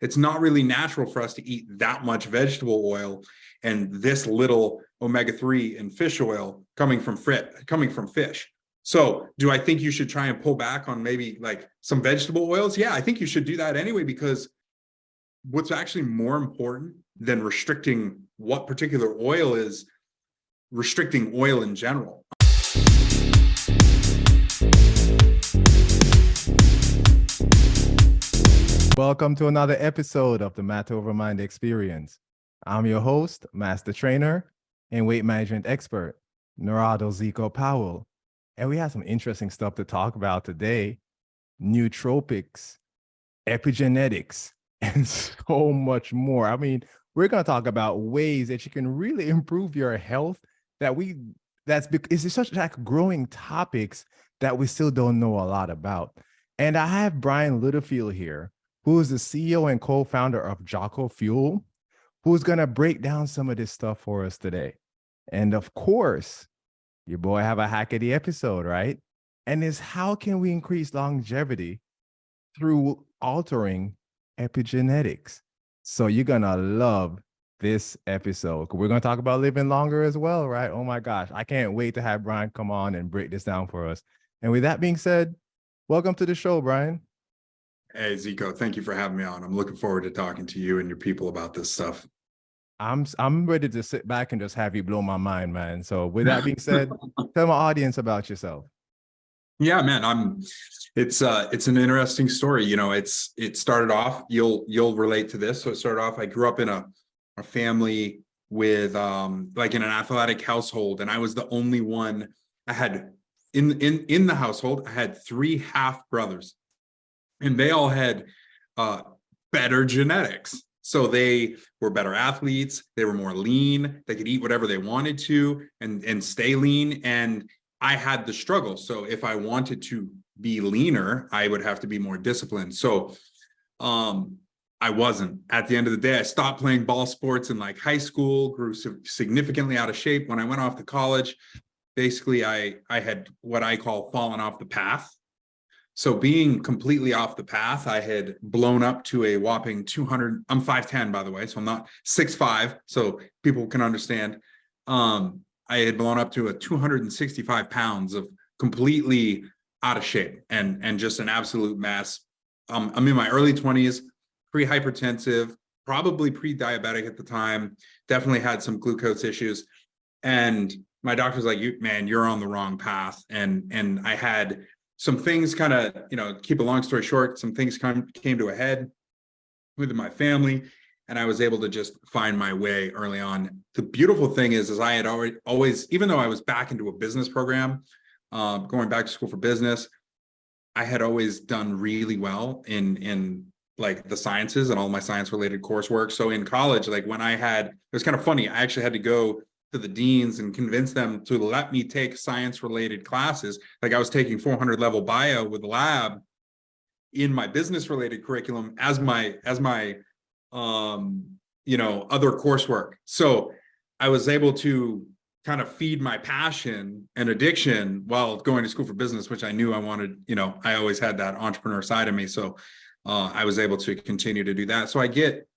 It's not really natural for us to eat that much vegetable oil and this little omega-3 in fish oil coming from fish. So do I think you should try and pull back on maybe like some vegetable oils? Yeah, I think you should do that anyway, because what's actually more important than restricting what particular oil is restricting oil in general. Welcome to another episode of the Matter Over Mind Experience. I'm your host, master trainer, and weight management expert, Narado Zico Powell. And we have some interesting stuff to talk about today: nootropics, epigenetics, and so much more. I mean, we're going to talk about ways that you can really improve your health. It's such like growing topics that we still don't know a lot about. And I have Brian Littlefield here, who is the CEO and co-founder of Jocko Fuel, who's going to break down some of this stuff for us today. And of course, your boy have a hack of the episode, right? And it's how can we increase longevity through altering epigenetics? So you're going to love this episode. We're going to talk about living longer as well, right? Oh my gosh, I can't wait to have Brian come on and break this down for us. And with that being said, welcome to the show, Brian. Hey, Zico, thank you for having me on. I'm looking forward to talking to you and your people about this stuff. I'm ready to sit back and just have you blow my mind, man. So with that being said, tell my audience about yourself. Yeah, man, it's an interesting story. You know, it started off, you'll relate to this. So it started off, I grew up in a family with like in an athletic household, and I was the only one. I had in the household, I had 3 half brothers. And they all had better genetics. So they were better athletes. They were more lean. They could eat whatever they wanted to and stay lean. And I had the struggle. So if I wanted to be leaner, I would have to be more disciplined. So I wasn't. At the end of the day, I stopped playing ball sports in like high school, grew significantly out of shape. When I went off to college, basically I had what I call fallen off the path. So being completely off the path, I had blown up to a whopping 200. I'm 5'10", by the way, so I'm not 6'5", so people can understand. I had blown up to a 265 pounds of completely out of shape and just an absolute mess. I'm in my early 20s, pre-hypertensive, probably pre-diabetic at the time, definitely had some glucose issues. And my doctor's like, you're on the wrong path. And I had some things kind of, keep a long story short, some things came to a head within my family, and I was able to just find my way early on. The beautiful thing is I had always, even though I was back into a business program, going back to school for business, I had always done really well in like the sciences and all my science related coursework. So in college, like it was kind of funny. I actually had to go to the deans and convince them to let me take science related classes. Like I was taking 400 level bio with lab in my business related curriculum as my other coursework. So I was able to kind of feed my passion and addiction while going to school for business, which I knew I wanted. I always had that entrepreneur side of me. So I was able to continue to do that. So I get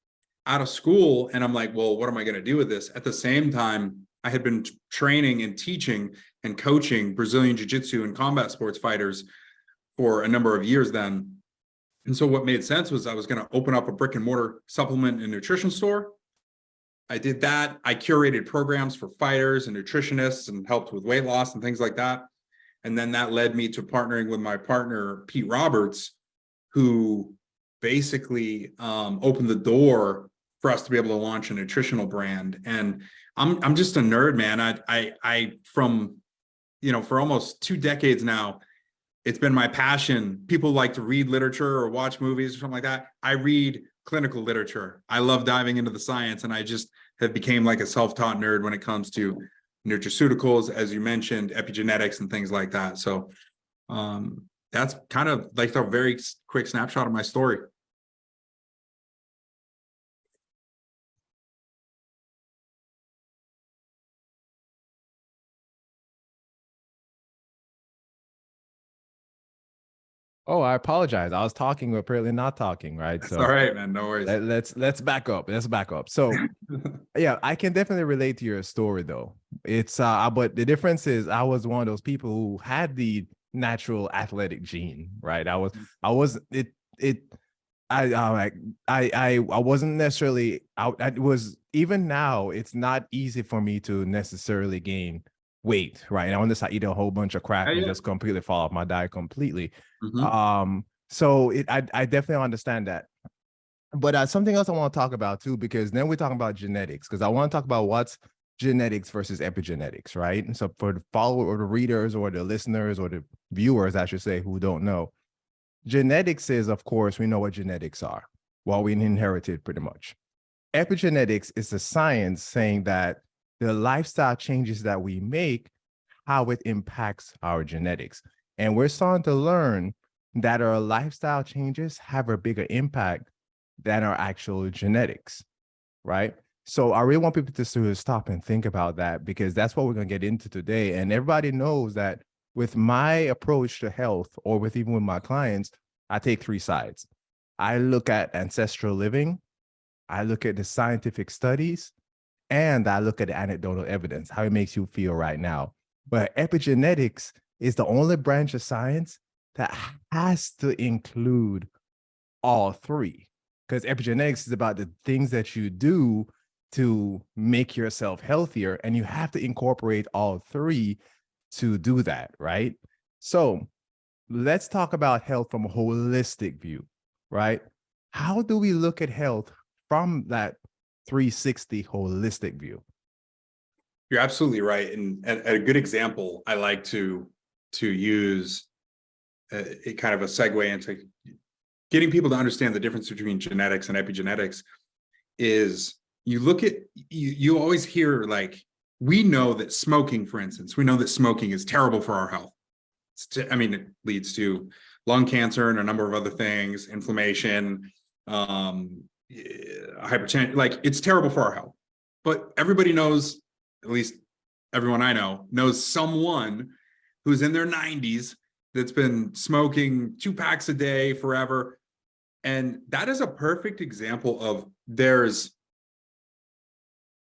out of school and I'm like, well, what am I going to do with this? At the same time, I had been training and teaching and coaching Brazilian jiu-jitsu and combat sports fighters for a number of years then. And so what made sense was I was going to open up a brick and mortar supplement and nutrition store. I did that. I curated programs for fighters and nutritionists and helped with weight loss and things like that. And then that led me to partnering with my partner, Pete Roberts, who basically opened the door for us to be able to launch a nutritional brand. And I'm just a nerd, man. I from, for almost 2 decades now, it's been my passion. People like to read literature or watch movies or something like that. I read clinical literature. I love diving into the science, and I just have became like a self-taught nerd when it comes to nutraceuticals, as you mentioned, epigenetics and things like that. So that's kind of like a very quick snapshot of my story. Oh, I apologize. I was talking, but apparently not talking, right? It's all So right, man. No worries. let's back up. Let's back up. So yeah, I can definitely relate to your story though. It's but the difference is I was one of those people who had the natural athletic gene, right? I was it I like I wasn't necessarily out. I was even now. It's not easy for me to necessarily gain weight, right? And unless I eat a whole bunch of Yeah, crap and yeah. just completely fall off my diet completely. Mhm. So I definitely understand that. But something else I want to talk about too, because then we're talking about genetics, because I want to talk about what's genetics versus epigenetics, right? And so for the follower or the readers or the listeners or the viewers, I should say, who don't know, genetics is, of course, we know what genetics are. Well, we inherited pretty much. Epigenetics is a science saying that the lifestyle changes that we make, how it impacts our genetics. And we're starting to learn that our lifestyle changes have a bigger impact than our actual genetics, right? So I really want people to sort of stop and think about that, because that's what we're going to get into today. And everybody knows that with my approach to health, or with even with my clients, I take three sides. I look at ancestral living, I look at the scientific studies, and I look at the anecdotal evidence, how it makes you feel right now. But epigenetics is the only branch of science that has to include all three, because epigenetics is about the things that you do to make yourself healthier, and you have to incorporate all three to do that, right? So let's talk about health from a holistic view, right? How do we look at health from that 360 holistic view? You're absolutely right. And a good example I like to use, it kind of a segue into getting people to understand the difference between genetics and epigenetics, is you look at, you always hear, like, we know that smoking, for instance, we know that smoking is terrible for our health. I mean, it leads to lung cancer and a number of other things, inflammation, hypertension, like, it's terrible for our health. But everybody knows, at least everyone I know, knows someone who's in their 90s that's been smoking 2 packs a day forever. And that is a perfect example of, there's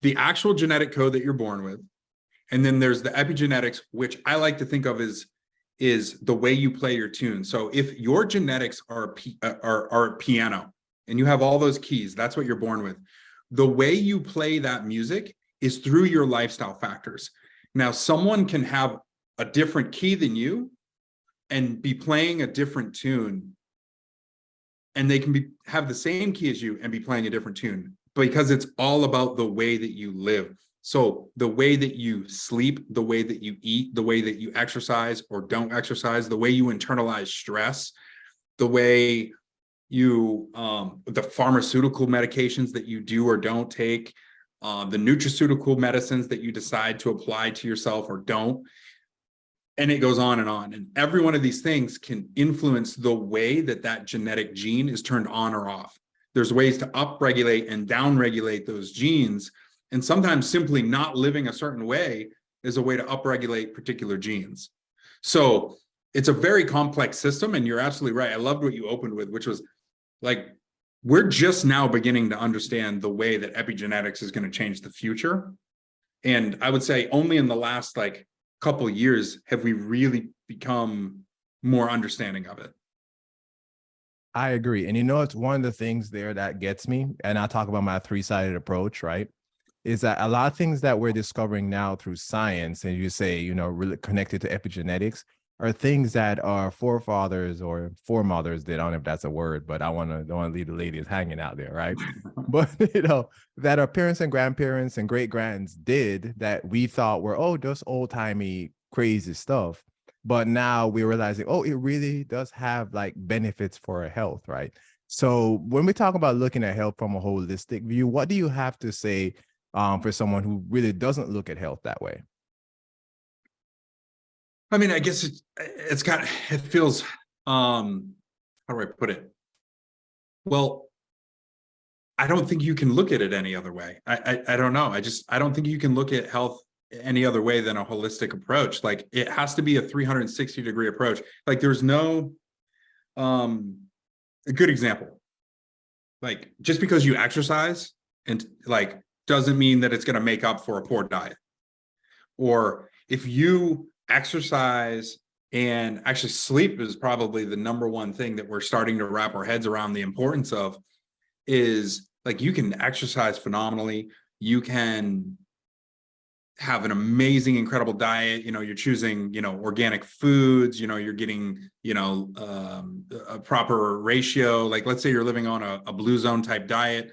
the actual genetic code that you're born with, and then there's the epigenetics, which I like to think of as is the way you play your tune. So if your genetics are a piano and you have all those keys, that's what you're born with. The way you play that music is through your lifestyle factors. Now, someone can have a different key than you and be playing a different tune, and they can have the same key as you and be playing a different tune, because it's all about the way that you live. So the way that you sleep, the way that you eat, the way that you exercise or don't exercise, the way you internalize stress, the way you, the pharmaceutical medications that you do or don't take, the nutraceutical medicines that you decide to apply to yourself or don't. And it goes on and on. And every one of these things can influence the way that that genetic gene is turned on or off. There's ways to upregulate and downregulate those genes. And sometimes simply not living a certain way is a way to upregulate particular genes. So it's a very complex system. And you're absolutely right. I loved what you opened with, which was like, we're just now beginning to understand the way that epigenetics is going to change the future. And I would say only in the last couple of years have we really become more understanding of it. I agree. And you know, it's one of the things there that gets me, and I talk about my three-sided approach, right? Is that a lot of things that we're discovering now through science, and you say, you know, really connected to epigenetics, are things that our forefathers or foremothers did. I don't know if that's a word, but don't want to leave the ladies hanging out there, right? But you know, that our parents and grandparents and great grands did, that we thought were, oh, just old-timey crazy stuff. But now we're realizing, oh, it really does have like benefits for our health, right? So when we talk about looking at health from a holistic view, what do you have to say for someone who really doesn't look at health that way? I mean, I guess it feels, how do I put it? Well, I don't think you can look at it any other way. I don't know. I don't think you can look at health any other way than a holistic approach. Like, it has to be a 360-degree approach. Like, there's no, A good example, like just because you exercise and like doesn't mean that it's going to make up for a poor diet. Or if you exercise, and actually sleep is probably the number one thing that we're starting to wrap our heads around the importance of, is like you can exercise phenomenally, you can have an amazing, incredible diet. You're choosing, organic foods, you're getting, a proper ratio. Like, let's say you're living on a blue zone type diet,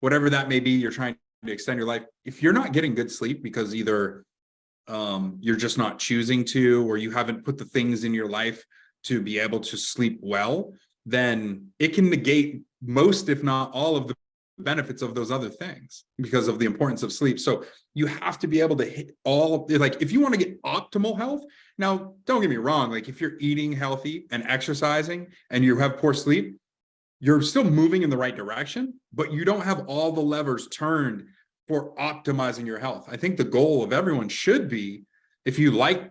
whatever that may be, you're trying to extend your life. If you're not getting good sleep because either you're just not choosing to, or you haven't put the things in your life to be able to sleep well, then it can negate most, if not all, of the benefits of those other things because of the importance of sleep. So you have to be able to hit all of, like, if you want to get optimal health. Now, don't get me wrong, like if you're eating healthy and exercising and you have poor sleep, you're still moving in the right direction, but you don't have all the levers turned for optimizing your health. I think the goal of everyone should be, if you like,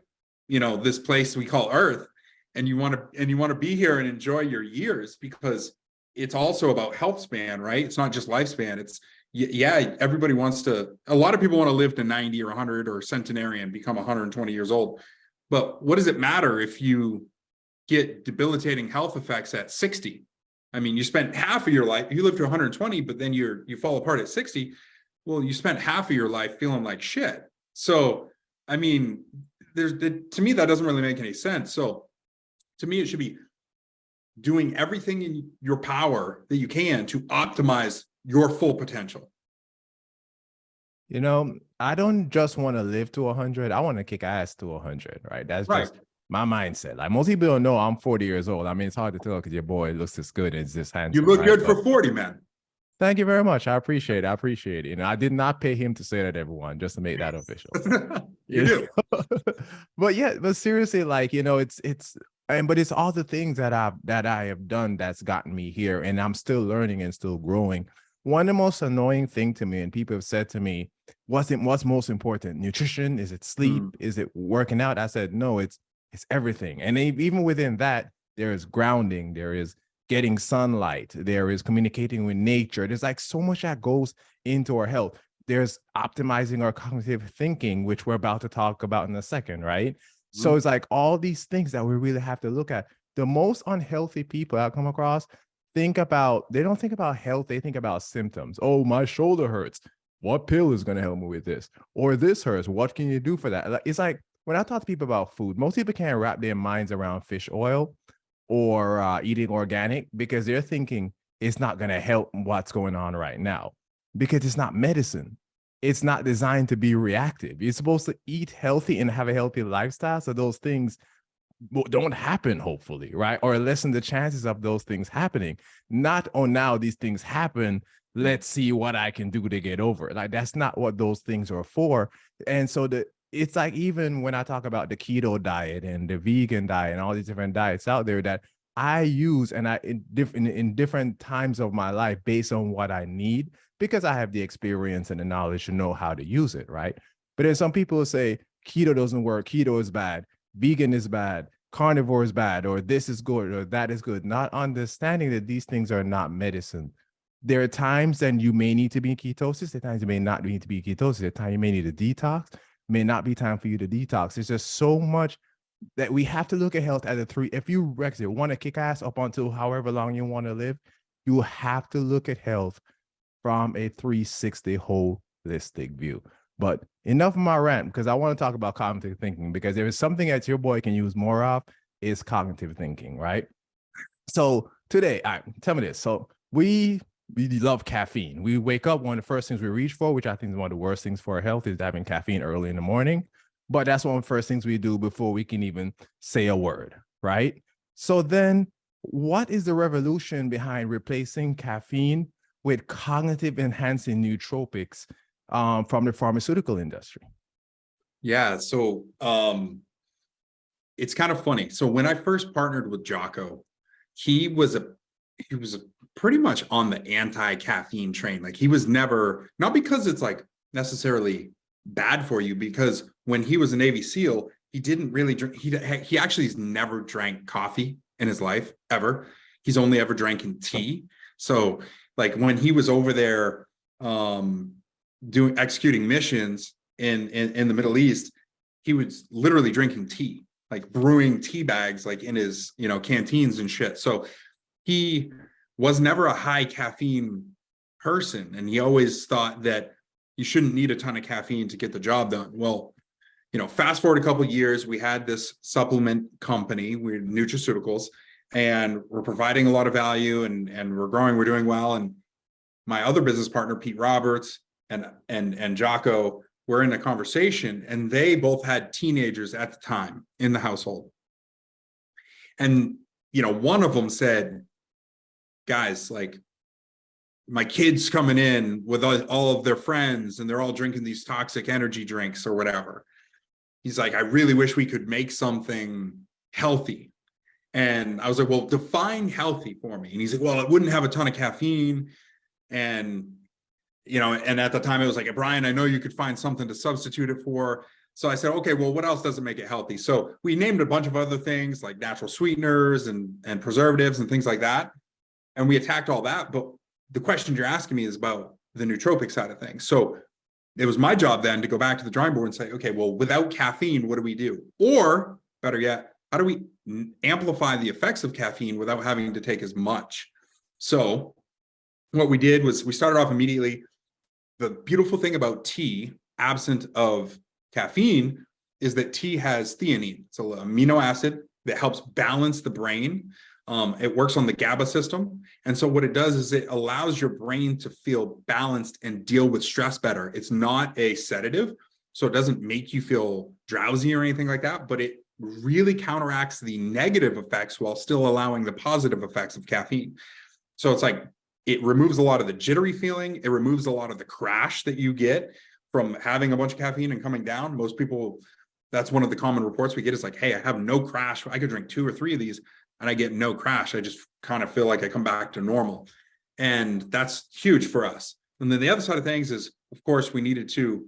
this place we call Earth, and you want to be here and enjoy your years, because it's also about health span, right? It's not just lifespan. It's, yeah, everybody wants to, a lot of people want to live to 90 or 100 or centenarian, become 120 years old. But what does it matter if you get debilitating health effects at 60? I mean, you spent half of your life, you live to 120, but then you fall apart at 60. Well, you spent half of your life feeling like shit. So, I mean, to me, that doesn't really make any sense. So to me, it should be doing everything in your power that you can to optimize your full potential. I don't just want to live to 100. I want to kick ass to 100, right? That's Right. just my mindset. Like, most people don't know I'm 40 years old. I mean, it's hard to tell because your boy looks this good and is this handsome. You look right? good for 40, man. Thank you very much. I appreciate it. I did not pay him to say that, everyone, just to make that official. You do. But seriously, like, but it's all the things that I have done that's gotten me here, and I'm still learning and still growing. One of the most annoying thing to me, and people have said to me, what's most important? Nutrition? Is it sleep? Is it working out? I said, no, it's everything. And even within that, there is grounding, there is getting sunlight, there is communicating with nature. There's like so much that goes into our health. There's optimizing our cognitive thinking, which we're about to talk about in a second, right? So it's like all these things that we really have to look at. The most unhealthy people I come across they don't think about health, they think about symptoms. Oh, my shoulder hurts. What pill is going to help me with this? Or this hurts. What can you do for that? It's like when I talk to people about food, most people can't wrap their minds around fish oil or eating organic because they're thinking it's not going to help what's going on right now because it's not medicine. It's not designed to be reactive. You're supposed to eat healthy and have a healthy lifestyle. So those things don't happen, hopefully, right? Or lessen the chances of those things happening. Not, oh, now these things happen, let's see what I can do to get over it. Like, that's not what those things are for. And so it's like, even when I talk about the keto diet and the vegan diet and all these different diets out there that I use and in different times of my life based on what I need, because I have the experience and the knowledge to know how to use it, right? But then some people say keto doesn't work, keto is bad, vegan is bad, carnivore is bad, or this is good, or that is good, not understanding that these things are not medicine. There are times then you may need to be in ketosis, there are times you may not need to be in ketosis, there are times you may need a detox, may not be time for you to detox. There's just so much that we have to look at health as a three. If you want to kick ass up until however long you want to live, you have to look at health from a 360 holistic view. But enough of my rant, because I want to talk about cognitive thinking, because there is something that your boy can use more of is cognitive thinking, right? So today, tell me this. So we love caffeine. We wake up, one of the first things we reach for, which I think is one of the worst things for our health, is having caffeine early in the morning. But that's one of the first things we do before we can even say a word, right? So then what is the revolution behind replacing caffeine with cognitive enhancing nootropics from the pharmaceutical industry? Yeah, so it's kind of funny. So when I first partnered with Jocko, he was pretty much on the anti-caffeine train. Like, he was never, not because it's like necessarily bad for you, because when he was a Navy SEAL, he didn't really drink. He actually has never drank coffee in his life ever. He's only ever drinking tea. So like when he was over there executing missions in the Middle East, he was literally drinking tea, like brewing tea bags, like in his, canteens and shit. So he was never a high caffeine person. And he always thought that you shouldn't need a ton of caffeine to get the job done. Well, fast forward a couple of years, we had this supplement company, we're nutraceuticals, and we're providing a lot of value and we're growing, we're doing well. And my other business partner, Pete Roberts, and Jocko, were in a conversation, and they both had teenagers at the time in the household. And, one of them said, guys, like, my kids coming in with all of their friends and they're all drinking these toxic energy drinks or whatever. He's like, I really wish we could make something healthy. And I was like, well, define healthy for me. And he's like, well, it wouldn't have a ton of caffeine. And, and at the time it was like, Brian, I know you could find something to substitute it for. So I said, okay, well, what else doesn't make it healthy? So we named a bunch of other things like natural sweeteners and preservatives and things like that. And we attacked all that. But the question you're asking me is about the nootropic side of things. So it was my job then to go back to the drawing board and say, okay, well, without caffeine, what do we do? Or better yet, how do we amplify the effects of caffeine without having to take as much? So what we did was we started off immediately. The beautiful thing about tea, absent of caffeine, is that tea has theanine. It's an amino acid that helps balance the brain. It works on the GABA system. And so what it does is it allows your brain to feel balanced and deal with stress better. It's not a sedative, so it doesn't make you feel drowsy or anything like that, but it really counteracts the negative effects while still allowing the positive effects of caffeine. So it's like, it removes a lot of the jittery feeling. It removes a lot of the crash that you get from having a bunch of caffeine and coming down. Most people, that's one of the common reports we get is like, hey, I have no crash. I could drink 2 or 3 of these and I get no crash. I just kind of feel like I come back to normal. And that's huge for us. And then the other side of things is, of course, we needed to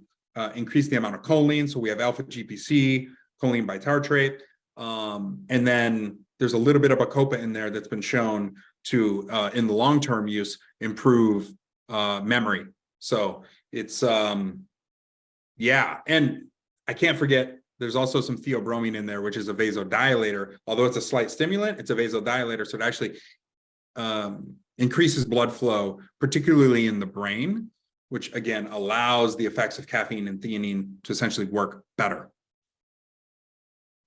increase the amount of choline. So we have alpha GPC, choline bitartrate. And then there's a little bit of bacopa in there that's been shown to, in the long-term use, improve memory. So it's, yeah. And I can't forget, there's also some theobromine in there, which is a vasodilator. Although it's a slight stimulant, it's a vasodilator. So it actually increases blood flow, particularly in the brain, which again allows the effects of caffeine and theanine to essentially work better.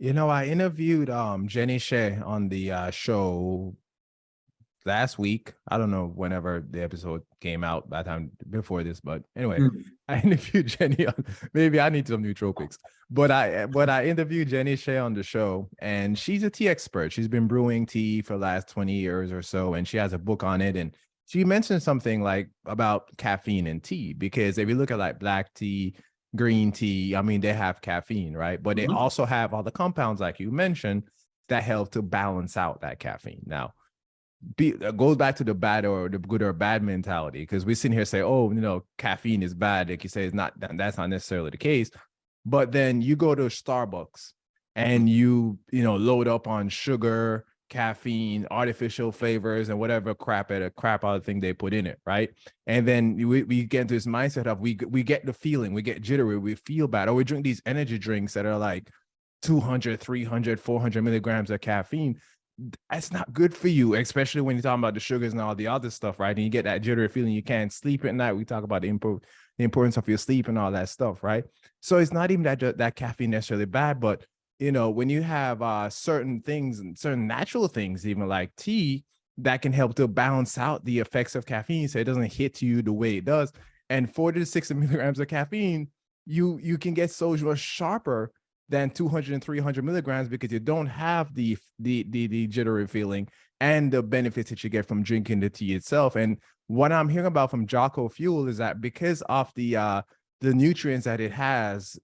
I interviewed Jenny Shea on the show last week. I don't know whenever the episode came out by the time before this, but anyway, I interviewed Jenny on, maybe I need some nootropics, but I interviewed Jenny Shea on the show, and she's a tea expert. She's been brewing tea for the last 20 years or so, and she has a book on it. And she mentioned something like about caffeine in tea, because if you look at like black tea, green tea, I mean, they have caffeine, right? But they also have all the compounds, like you mentioned, that help to balance out that caffeine. Now, goes back to the bad or the good or bad mentality, because we sit here say, oh, caffeine is bad. Like you say, that's not necessarily the case. But then you go to Starbucks and you load up on sugar, caffeine, artificial flavors, and whatever crap other thing they put in it, right? And then we get into this mindset of we get the feeling, we get jittery, we feel bad, or we drink these energy drinks that are like 200, 300, 400 milligrams of caffeine. That's not good for you, especially when you're talking about the sugars and all the other stuff, right? And you get that jittery feeling, you can't sleep at night. We talk about the importance of your sleep and all that stuff, right? So it's not even that caffeine necessarily bad, but when you have certain things and certain natural things, even like tea, that can help to balance out the effects of caffeine, so it doesn't hit you the way it does. And 40 to 60 milligrams of caffeine, you can get so much sharper than 200 and 300 milligrams, because you don't have the jittery feeling and the benefits that you get from drinking the tea itself. And what I'm hearing about from Jocko Fuel is that because of the nutrients that it has,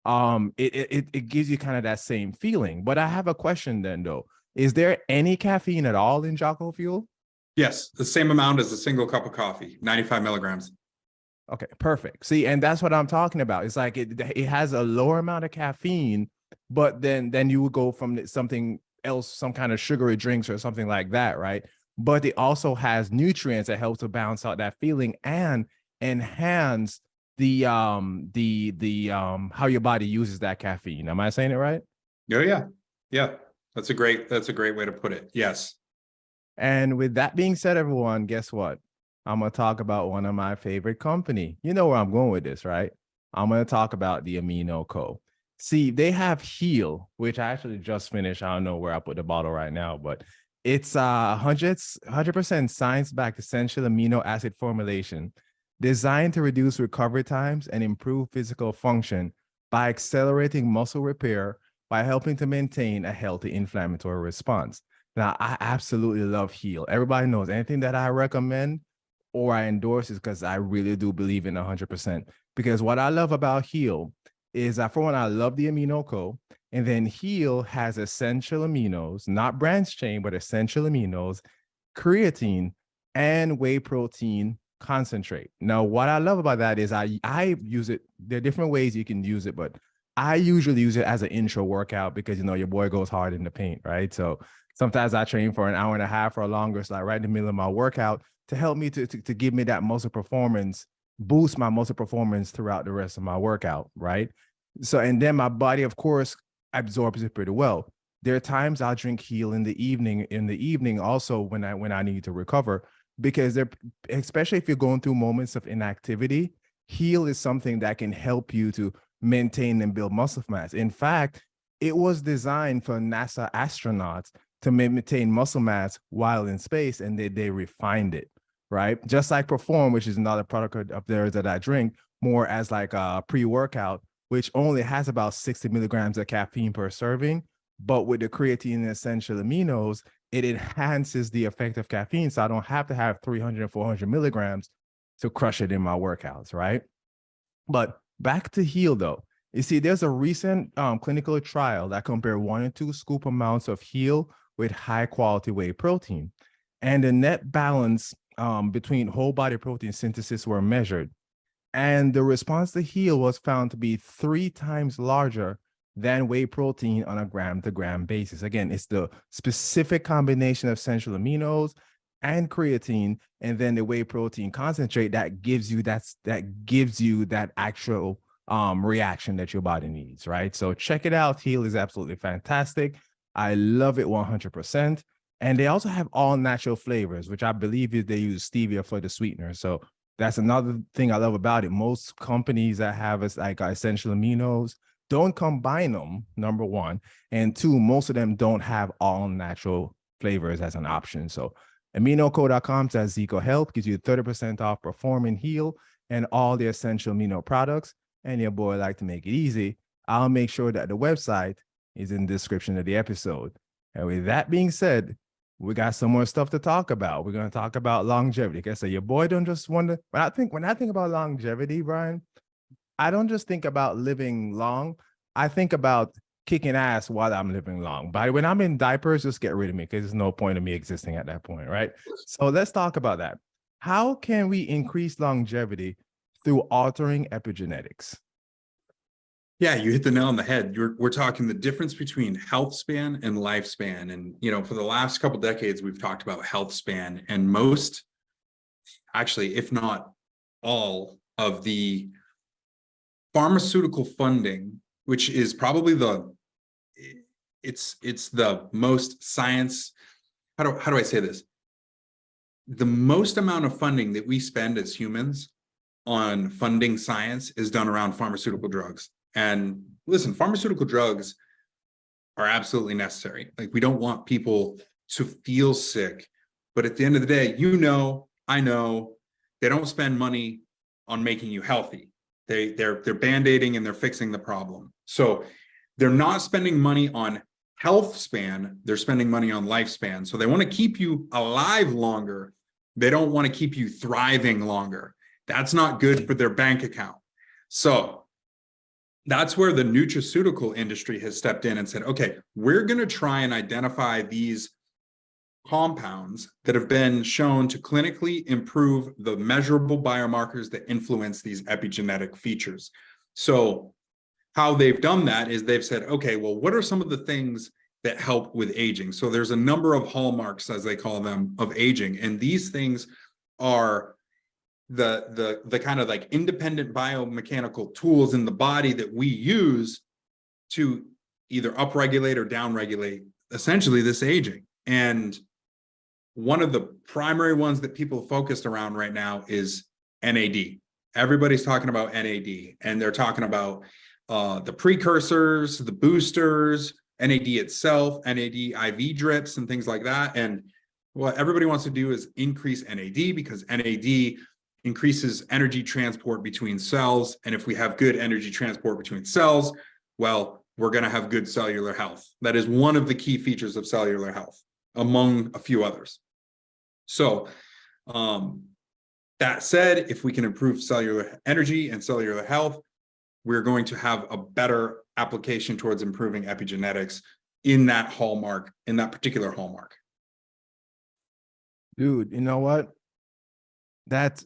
it gives you kind of that same feeling. But I have a question then, though. Is there any caffeine at all in Jocko Fuel? Yes, the same amount as a single cup of coffee, 95 milligrams. Okay, perfect. See, and that's what I'm talking about. It's like it has a lower amount of caffeine, but then you would go from something else, some kind of sugary drinks or something like that, right? But it also has nutrients that help to balance out that feeling and enhance the how your body uses that caffeine. Am I saying it right? Oh yeah. Yeah. That's a great way to put it. Yes. And with that being said, everyone, guess what? I'm gonna talk about one of my favorite company. You know where I'm going with this, right? I'm gonna talk about the Amino Co. See, they have Heal, which I actually just finished. I don't know where I put the bottle right now, but it's 100% science-backed essential amino acid formulation designed to reduce recovery times and improve physical function by accelerating muscle repair by helping to maintain a healthy inflammatory response. Now, I absolutely love Heal. Everybody knows anything that I recommend or I endorse is because I really do believe in 100%. Because what I love about Heal is that, for one, I love the amino co, and then Heal has essential aminos, not branch chain, but essential aminos, creatine, and whey protein concentrate. Now, what I love about that is I use it. There are different ways you can use it, but I usually use it as an intro workout because, you know, your boy goes hard in the paint, right? So sometimes I train for an hour and a half or longer, so like right in the middle of my workout to help me to give me that muscle performance, boost my muscle performance throughout the rest of my workout, right? So, and then my body, of course, absorbs it pretty well. There are times I'll drink Heal in the evening also when I need to recover, because they're, especially if you're going through moments of inactivity, Heal is something that can help you to maintain and build muscle mass. In fact, it was designed for NASA astronauts to maintain muscle mass while in space, and they refined it, right? Just like Perform, which is another product of theirs that I drink more as like a pre-workout, which only has about 60 milligrams of caffeine per serving. But with the creatine and essential aminos, it enhances the effect of caffeine. So I don't have to have 300 and 400 milligrams to crush it in my workouts, right? But back to Heal though. You see, there's a recent clinical trial that compared 1 and 2 scoop amounts of Heal with high quality whey protein. And the net balance between whole body protein synthesis were measured. And the response to Heal was found to be 3 times larger than whey protein on a gram to gram basis. Again, it's the specific combination of essential aminos and creatine, and then the whey protein concentrate that gives you that actual reaction that your body needs, right? So check it out. Heal is absolutely fantastic. I love it 100%. And they also have all natural flavors, which I believe is they use stevia for the sweetener. So that's another thing I love about it. Most companies that have like essential aminos don't combine them, number one. And two, most of them don't have all natural flavors as an option. So aminoco.com says Zico Health gives you 30% off Perform and Heal and all the essential amino products. And your boy like to make it easy. I'll make sure that the website is in the description of the episode. And with that being said, we got some more stuff to talk about. We're going to talk about longevity. Okay, so your boy don't just wonder. When I think about longevity, Brian, I don't just think about living long. I think about kicking ass while I'm living long. But when I'm in diapers, just get rid of me because there's no point of me existing at that point, right? So let's talk about that. How can we increase longevity through altering epigenetics? Yeah, you hit the nail on the head. We're talking the difference between health span and lifespan. And, you know, for the last couple of decades, we've talked about health span, and most, actually, if not all of the pharmaceutical funding, which is probably it's the most science. How do I say this? The most amount of funding that we spend as humans on funding science is done around pharmaceutical drugs. And listen, pharmaceutical drugs are absolutely necessary. Like, we don't want people to feel sick, but at the end of the day, you know, I know, they don't spend money on making you healthy. They're band-aiding and they're fixing the problem. So they're not spending money on health span, they're spending money on lifespan. So they want to keep you alive longer. They don't want to keep you thriving longer. That's not good for their bank account. So that's where the nutraceutical industry has stepped in and said, okay, we're going to try and identify these compounds that have been shown to clinically improve the measurable biomarkers that influence these epigenetic features. So how they've done that is they've said, okay, well, what are some of the things that help with aging. So there's a number of hallmarks, as they call them, of aging. And these things are the kind of like independent biomechanical tools in the body that we use to either upregulate or downregulate essentially this aging. And one of the primary ones that people focused around right now is NAD. Everybody's talking about NAD, and they're talking about the precursors, the boosters, NAD itself, NAD IV drips, and things like that. And what everybody wants to do is increase NAD because NAD increases energy transport between cells. And if we have good energy transport between cells, well, we're going to have good cellular health. That is one of the key features of cellular health, among a few others. So, that said, if we can improve cellular energy and cellular health, we're going to have a better application towards improving epigenetics in that hallmark, in that particular hallmark. Dude, you know what? That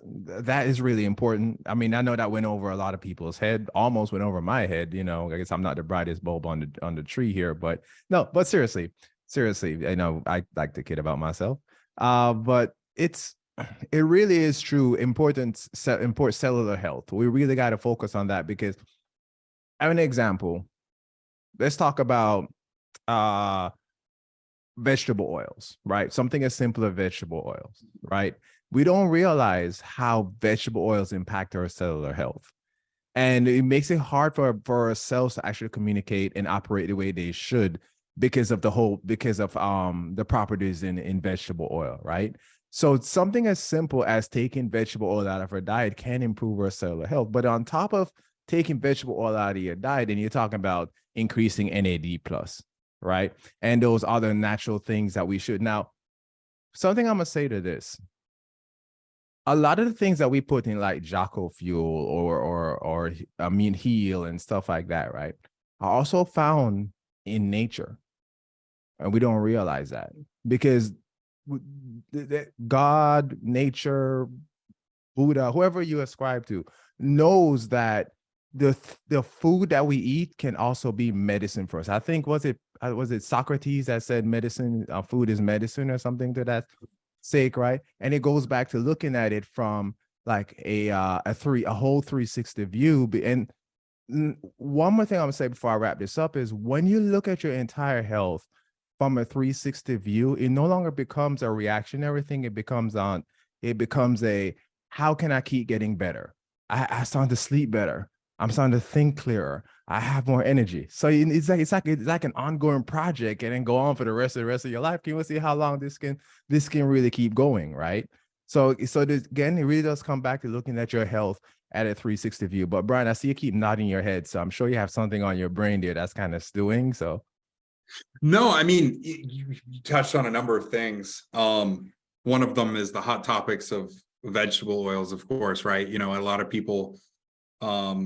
is really important. I mean, I know that went over a lot of people's head, almost went over my head. You know, I guess I'm not the brightest bulb on the tree here, but no, but seriously, I know I like to kid about myself. But it really is true. Important cellular health. We really got to focus on that because, I have an example. Let's talk about vegetable oils, right? Something as simple as vegetable oils, right? We don't realize how vegetable oils impact our cellular health. And it makes it hard for our cells to actually communicate and operate the way they should because of the properties in vegetable oil, right? So something as simple as taking vegetable oil out of our diet can improve our cellular health. But on top of taking vegetable oil out of your diet, and you're talking about increasing NAD plus, right? And those other natural things that we should. Now, something I'm gonna say to this. A lot of the things that we put in like Jocko Fuel or Immune Heal and stuff like that, right, are also found in nature. And we don't realize that because God, nature, Buddha, whoever you ascribe to, knows that the food that we eat can also be medicine for us. I think was it Socrates that said medicine, food is medicine or something to that sake, right? And it goes back to looking at it from like a whole 360 view. And one more thing I'm gonna say before I wrap this up is when you look at your entire health from a 360 view, it no longer becomes a reactionary thing. It becomes a how can I keep getting better? I start to sleep better. I'm starting to think clearer. I have more energy. So it's like an ongoing project and then go on for the rest of your life. Can we see how long this can really keep going, right? So again, it really does come back to looking at your health at a 360 view. But Brian, I see you keep nodding your head, so I'm sure you have something on your brain there that's kind of stewing. So no, I mean, you touched on a number of things. One of them is the hot topics of vegetable oils, of course, right? You know, a lot of people, I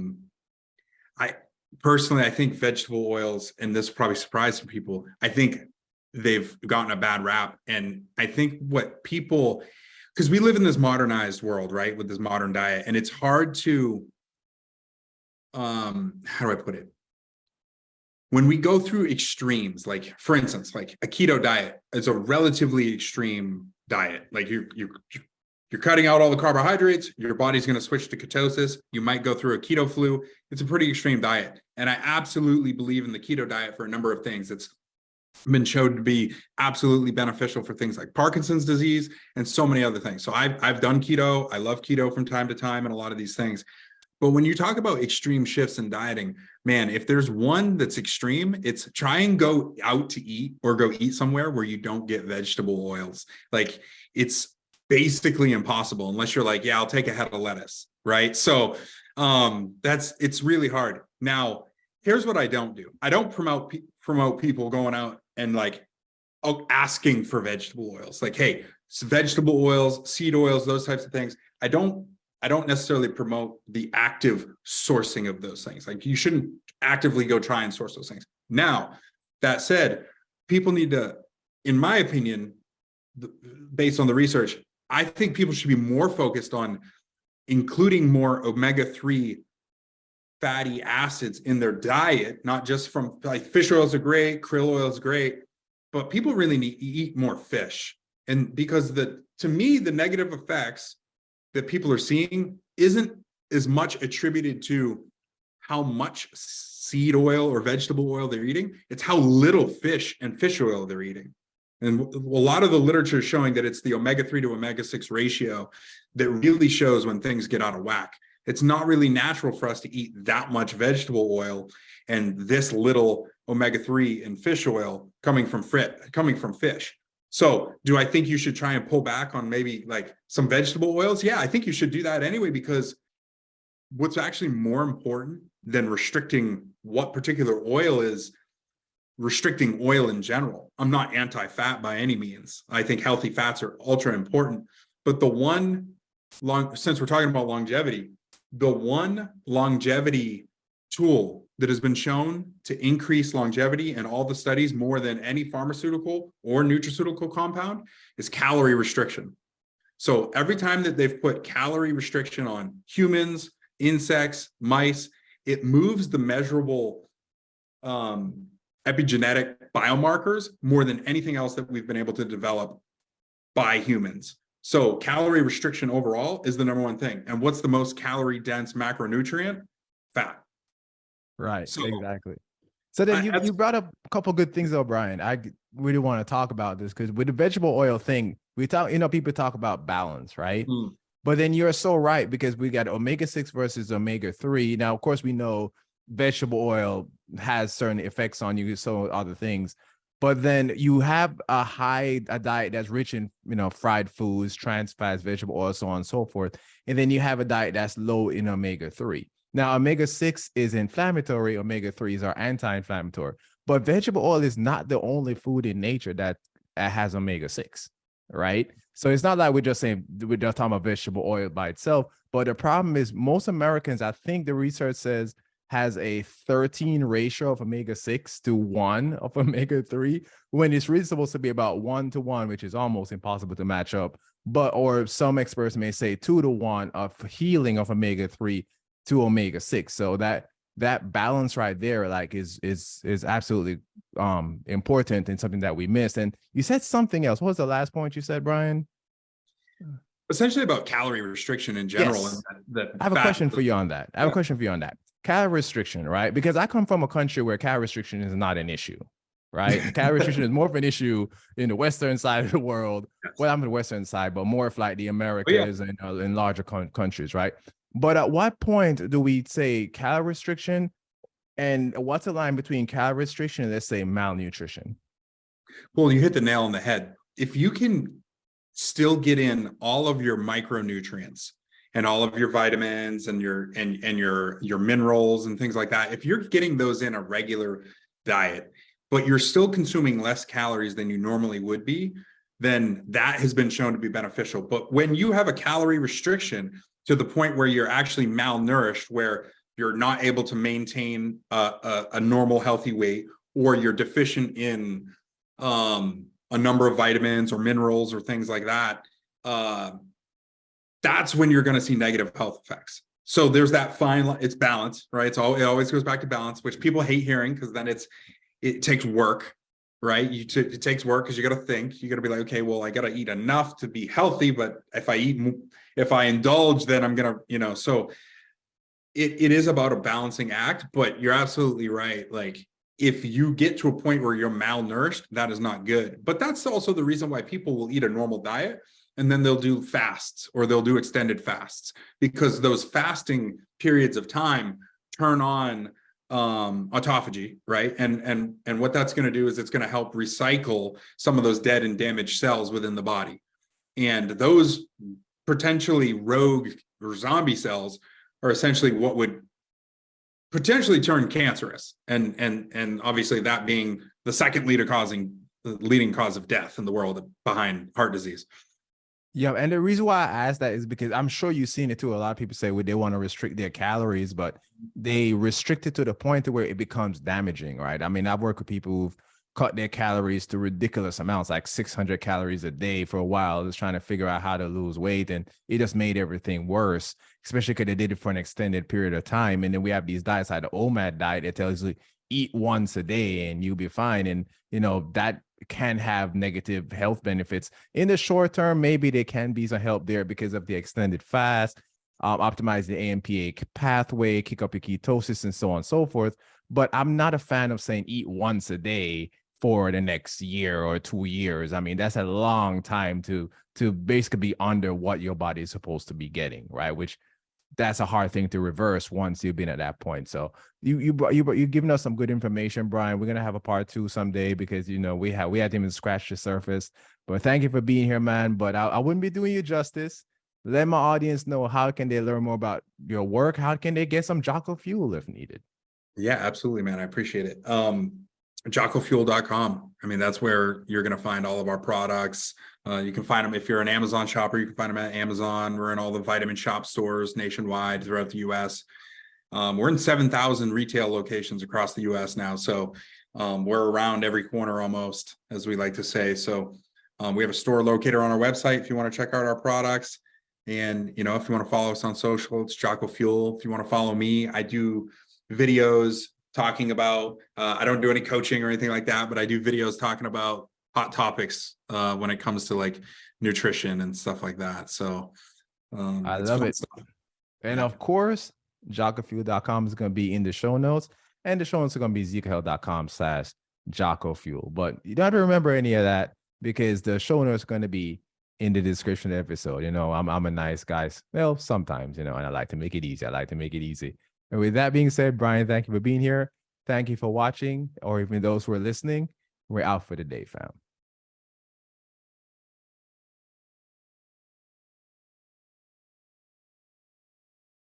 think vegetable oils, and this probably surprised some people, I think they've gotten a bad rap. And I think what people, because we live in this modernized world, right, with this modern diet, and it's hard to, how do I put it? When we go through extremes, like for instance, like a keto diet is a relatively extreme diet. Like you're cutting out all the carbohydrates, your body's going to switch to ketosis. You might go through a keto flu. It's a pretty extreme diet. And I absolutely believe in the keto diet for a number of things. It's been shown to be absolutely beneficial for things like Parkinson's disease and so many other things. So I've done keto. I love keto from time to time and a lot of these things. But when you talk about extreme shifts in dieting, man, if there's one that's extreme, it's try and go out to eat or go eat somewhere where you don't get vegetable oils. Like it's basically impossible unless you're like, yeah, I'll take a head of lettuce, right? So it's really hard. Now, here's what I don't do. I don't promote people going out and like asking for vegetable oils. Like, hey, vegetable oils, seed oils, those types of things. I don't necessarily promote the active sourcing of those things. Like you shouldn't actively go try and source those things. Now, that said, people need to, in my opinion, based on the research, I think people should be more focused on including more omega-3 fatty acids in their diet, not just from like fish oils are great, krill oil is great, but people really need to eat more fish. And because to me, the negative effects that people are seeing isn't as much attributed to how much seed oil or vegetable oil they're eating. It's how little fish and fish oil they're eating. And a lot of the literature is showing that it's the omega-3 to omega-6 ratio that really shows when things get out of whack. It's not really natural for us to eat that much vegetable oil and this little omega-3 and fish oil coming from fish. So do I think you should try and pull back on maybe like some vegetable oils? Yeah, I think you should do that anyway, because what's actually more important than restricting what particular oil is restricting oil in general. I'm not anti-fat by any means. I think healthy fats are ultra important, but since we're talking about longevity, the one longevity tool that has been shown to increase longevity in all the studies more than any pharmaceutical or nutraceutical compound is calorie restriction. So every time that they've put calorie restriction on humans, insects, mice, it moves the measurable epigenetic biomarkers more than anything else that we've been able to develop by humans. So calorie restriction overall is the number one thing. And what's the most calorie dense macronutrient? Fat. Right, So, exactly. So then you brought up a couple good things though, Brian. I really want to talk about this because with the vegetable oil thing, we talk, people talk about balance, right? But then you're so right, because we got omega-6 versus omega-3. Now, of course, we know vegetable oil has certain effects on you, so other things. But then you have a diet that's rich in, fried foods, trans fats, vegetable oil, so on and so forth. And then you have a diet that's low in omega-3. Now, omega-6 is inflammatory. Omega-3s are anti-inflammatory. But vegetable oil is not the only food in nature that has omega-6, right? So it's not like we're just talking about vegetable oil by itself. But the problem is most Americans, I think the research says, has a 13 ratio of omega-6 to 1 of omega-3, when it's really supposed to be about 1 to 1, which is almost impossible to match up. Or some experts may say 2 to 1 of healing of omega-3 to omega-6. So that balance right there, like, is absolutely important and something that we missed. And you said something else. What was the last point you said, Brian? Essentially about calorie restriction in general. Yes. And I have a question for you on that. Calorie restriction, right? Because I come from a country where calorie restriction is not an issue, right? Calorie restriction is more of an issue in the western side of the world. Yes. Well, I'm the western side, but more of like the Americas and in larger countries, right? But at what point do we say calorie restriction, and what's the line between calorie restriction and, let's say, malnutrition? Well, you hit the nail on the head. If you can still get in all of your micronutrients and all of your vitamins and your minerals and things like that, if you're getting those in a regular diet, but you're still consuming less calories than you normally would be, then that has been shown to be beneficial. But when you have a calorie restriction to the point where you're actually malnourished, where you're not able to maintain a normal healthy weight, or you're deficient in a number of vitamins or minerals or things like that, that's when you're going to see negative health effects. So there's that fine line. It's balance, right? It always goes back to balance, which people hate hearing, because then it takes work, right? It takes work because you got to think. You got to be like, okay, well, I got to eat enough to be healthy, but if I indulge, then I'm gonna, So it is about a balancing act. But you're absolutely right. Like, if you get to a point where you're malnourished, that is not good. But that's also the reason why people will eat a normal diet and then they'll do fasts, or they'll do extended fasts, because those fasting periods of time turn on autophagy, right? And what that's going to do is it's going to help recycle some of those dead and damaged cells within the body. And those potentially rogue or zombie cells are essentially what would potentially turn cancerous, and obviously that being the second leading cause of death in the world behind heart disease. Yeah, and the reason why I asked that is because I'm sure you've seen it too. A lot of people say, well, they want to restrict their calories, but they restrict it to the point to where it becomes damaging, right? I mean, I've worked with people who've cut their calories to ridiculous amounts, like 600 calories a day for a while, just trying to figure out how to lose weight. And it just made everything worse, especially because they did it for an extended period of time. And then we have these diets like the OMAD diet that tells you eat once a day and you'll be fine. And, you know, that can have negative health benefits. In the short term, maybe there can be some help there because of the extended fast, optimize the AMPA pathway, kick up your ketosis, and so on and so forth. But I'm not a fan of saying eat once a day for the next year or 2 years. I mean, that's a long time to basically be under what your body is supposed to be getting, right? Which that's a hard thing to reverse once you've been at that point. So you've given us some good information, Brian. We're gonna have a part 2 someday because you know we had to even scratch the surface. But thank you for being here, man. But I wouldn't be doing you justice. Let my audience know, how can they learn more about your work? How can they get some Jocko Fuel if needed? Yeah, absolutely, man. I appreciate it. JockoFuel.com. I mean, that's where you're going to find all of our products. You can find them if you're an Amazon shopper. You can find them at Amazon. We're in all the vitamin shop stores nationwide throughout the U.S. We're in 7,000 retail locations across the U.S. now. So we're around every corner almost, as we like to say. So we have a store locator on our website if you want to check out our products. And, you know, if you want to follow us on social, it's Jocko Fuel. If you want to follow me, I do videos talking about, I don't do any coaching or anything like that, but I do videos talking about hot topics when it comes to like nutrition and stuff like that. So I love it. Stuff. And of course, JockoFuel.com is going to be in the show notes, and the show notes are going to be zekehealth.com/JockoFuel. But you don't have to remember any of that because the show notes are going to be in the description of the episode. You know, I'm a nice guy. Well, sometimes, you know, and I like to make it easy. And with that being said, Brian, thank you for being here. Thank you for watching, or even those who are listening. We're out for the day, fam.